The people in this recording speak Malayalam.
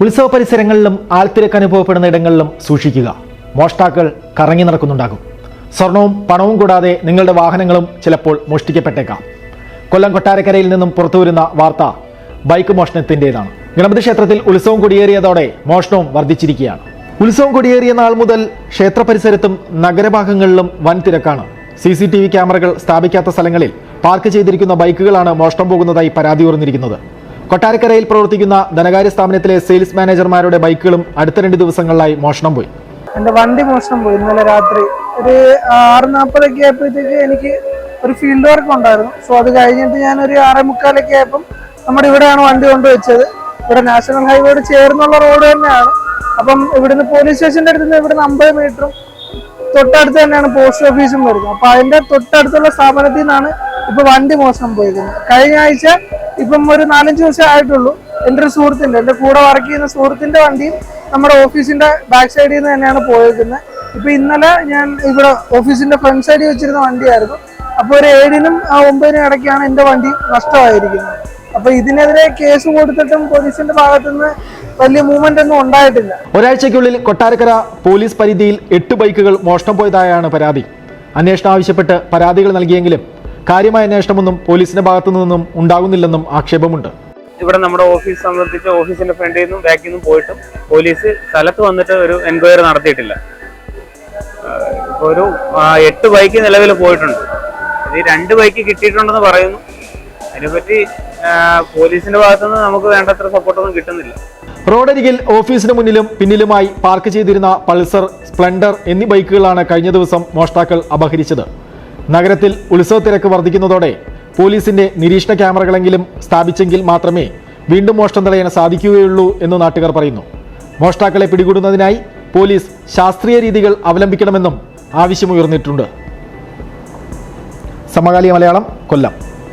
ഉത്സവ പരിസരങ്ങളിലും ആൾത്തിരക്ക് അനുഭവപ്പെടുന്ന ഇടങ്ങളിലും സൂക്ഷിക്കുക. മോഷ്ടാക്കൾ കറങ്ങി നടക്കുന്നുണ്ടാകും. സ്വർണവും പണവും കൂടാതെ നിങ്ങളുടെ വാഹനങ്ങളും ചിലപ്പോൾ മോഷ്ടിക്കപ്പെട്ടേക്കാം. കൊല്ലം കൊട്ടാരക്കരയിൽ നിന്നും പുറത്തുവരുന്ന വാർത്ത ബൈക്ക് മോഷണത്തിൻ്റെതാണ്. ഗണപതി ക്ഷേത്രത്തിൽ ഉത്സവം കൊടിയേറിയതോടെ മോഷണവും വർദ്ധിച്ചിരിക്കുകയാണ്. ഉത്സവം കൊടിയേറിയ നാൾ മുതൽ ക്ഷേത്ര പരിസരത്തും നഗരഭാഗങ്ങളിലും വൻ തിരക്കാണ്. CCTV ക്യാമറകൾ സ്ഥാപിക്കാത്ത സ്ഥലങ്ങളിൽ പാർക്ക് ചെയ്തിരിക്കുന്ന ബൈക്കുകളാണ് മോഷണം പോകുന്നതായി പരാതി ഉയർന്നിരിക്കുന്നത്. കൊട്ടാരക്കരയിൽ പ്രവർത്തിക്കുന്ന ധനകാര്യ സ്ഥാപനത്തിലെ സെയിൽസ് മാനേജർമാരുടെ ബൈക്കുകളും അടുത്ത 2 ദിവസങ്ങളിലായി മോഷണം പോയി. എൻ്റെ വണ്ടി മോഷണം പോയി. ഇന്നലെ രാത്രി ഒരു 6:40 ആയപ്പോഴത്തേക്ക് എനിക്ക് ഒരു ഫീൽഡ് വർക്ക് ഉണ്ടായിരുന്നു. സോ അത് കഴിഞ്ഞിട്ട് ഞാൻ ഒരു 6:45 ആയപ്പം നമ്മുടെ ഇവിടെയാണ് വണ്ടി കൊണ്ടുവച്ചത്. ഇവിടെ നാഷണൽ ഹൈവേയോട് ചേർന്നുള്ള റോഡ് തന്നെയാണ്. അപ്പം ഇവിടുന്ന് പോലീസ് സ്റ്റേഷൻ്റെ അടുത്ത് നിന്ന് ഇവിടുന്ന് 50 മീറ്ററും തൊട്ടടുത്ത് തന്നെയാണ് പോസ്റ്റ് ഓഫീസും വരുന്നത്. അപ്പൊ അതിന്റെ തൊട്ടടുത്തുള്ള സ്ഥാപനത്തിൽ നിന്നാണ് ഇപ്പൊ വണ്ടി മോഷണം പോയിരിക്കുന്നത്. കഴിഞ്ഞ ആഴ്ച ഇപ്പം ഒരു 4-5 ദിവസം ആയിട്ടുള്ളൂ. എൻ്റെ ഒരു സുഹൃത്തിന്റെ, എൻ്റെ കൂടെ വർക്ക് ചെയ്യുന്ന സുഹൃത്തിന്റെ വണ്ടിയും നമ്മുടെ ഓഫീസിന്റെ ബാക്ക് സൈഡിൽ നിന്ന് തന്നെയാണ് പോയിരിക്കുന്നത്. ഇപ്പൊ ഇന്നലെ ഞാൻ ഇവിടെ ഓഫീസിന്റെ ഫ്രണ്ട് സൈഡിൽ വെച്ചിരുന്ന വണ്ടിയായിരുന്നു. അപ്പൊ ഒരു 7-നും 9-നും ഇടയ്ക്കാണ് എൻ്റെ വണ്ടി നഷ്ടമായിരിക്കുന്നത്. അപ്പൊ ഇതിനെതിരെ കേസ് കൊടുത്തിട്ടും പോലീസിന്റെ ഭാഗത്തുനിന്ന് വലിയ മൂവ്മെന്റ് ഒന്നും ഉണ്ടായിട്ടില്ല. ഒരാഴ്ചയ്ക്കുള്ളിൽ കൊട്ടാരക്കര പോലീസ് പരിധിയിൽ 8 ബൈക്കുകൾ മോഷണം പോയതായാണ് പരാതി. അന്വേഷണം ആവശ്യപ്പെട്ട് പരാതികൾ നൽകിയെങ്കിലും കാര്യമായ അന്വേഷണമൊന്നും പോലീസിന്റെ ഭാഗത്തു നിന്നും ഉണ്ടാകുന്നില്ലെന്നും ആക്ഷേപമുണ്ട്. ഇവിടെ നമ്മുടെ ഓഫീസ് സംബന്ധിച്ച് ഓഫീസിന്റെ ഫ്രണ്ടിൽ നിന്നും ബാക്കിൽ നിന്നും പോയിട്ടും പോലീസ് സ്ഥലത്ത് വന്നിട്ട് ഒരു എൻക്വയറി നടത്തിയിട്ടില്ല. ഇപ്പോൾ ഒരു 8 ബൈക്ക് നിലവിൽ പോയിട്ടുണ്ട്. ഇത് 2 ബൈക്ക് കിട്ടിയിട്ടുണ്ടെന്ന് പറയുന്നു. അതിനെപ്പറ്റി പോലീസിന്റെ ഭാഗത്തുനിന്ന് നമുക്ക് വേണ്ടത്ര സപ്പോർട്ടൊന്നും കിട്ടുന്നില്ല. റോഡരികിൽ ഓഫീസിന് മുന്നിലും പിന്നിലുമായി പാർക്ക് ചെയ്തിരുന്ന പൾസർ, സ്പ്ലെൻഡർ എന്നീ ബൈക്കുകളാണ് കഴിഞ്ഞ ദിവസം മോഷ്ടാക്കൾ അപഹരിച്ചത്. നഗരത്തിൽ ഉത്സവ തിരക്ക് വർദ്ധിക്കുന്നതോടെ പോലീസിന്റെ നിരീക്ഷണ ക്യാമറകളെങ്കിലും സ്ഥാപിച്ചെങ്കിൽ മാത്രമേ വീണ്ടും മോഷണം തടയാൻ സാധിക്കുകയുള്ളൂ എന്ന് നാട്ടുകാർ പറയുന്നു. മോഷ്ടാക്കളെ പിടികൂടുന്നതിനായി പോലീസ് ശാസ്ത്രീയ രീതികൾ അവലംബിക്കണമെന്നും ആവശ്യമുയർന്നിട്ടുണ്ട്. സമകാലിക മലയാളം, കൊല്ലം.